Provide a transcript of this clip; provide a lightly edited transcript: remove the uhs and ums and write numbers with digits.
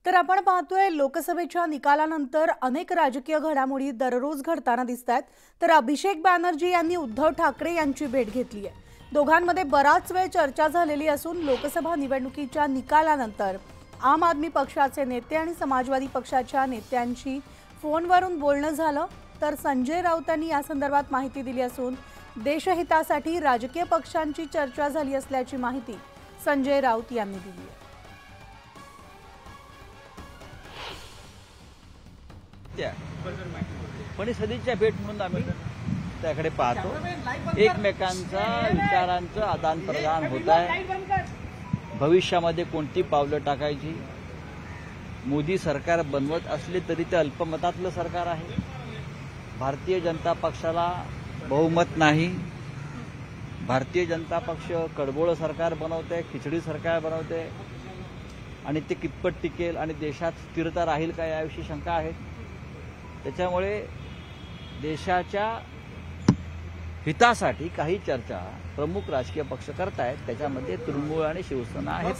तर आपण पाहतोय लोकसभेच्या निकालानंतर अनेक राजकीय घडामोडी दररोज घडताना दिसतात। तर अभिषेक बॅनर्जी यांनी उद्धव ठाकरे यांची भेट घेतली आहे। दोघांमध्ये बराच वेळ चर्चा झालेली असून लोकसभा निवडणुकीच्या निकालानंतर आम आदमी पक्षाचे नेते आणि समाजवादी पक्षाच्या नेत्यांशी फोनवरून बोलणं झालं। तर संजय राऊतांनी या संदर्भात माहिती दिली असून देशहितासाठी राजकीय पक्षांची चर्चा झाली असल्याची माहिती संजय राऊत यांनी दिली आहे। पण सदिच्छा भेट म्हणून आम्ही त्याकडे पाहतो। एकमेकांचा विचारांचं आदान प्रदान होत आहे। भविष्यामध्ये कोणती पावलं टाकायची। मोदी सरकार बनवत असले तरी ते अल्पमतातलं सरकार आहे। भारतीय जनता पक्षाला बहुमत नाही। भारतीय जनता पक्ष कडबोळं सरकार बनवते, खिचडी सरकार बनवते आणि ते कितपत टिकेल आणि देशात स्थिरता राहील का याविषयी शंका आहे। त्याच्यामुळे देशाच्या हितासाठी काही चर्चा प्रमुख राजकीय पक्ष करतायत, त्याच्यामध्ये तृणमूल आणि शिवसेना आहे।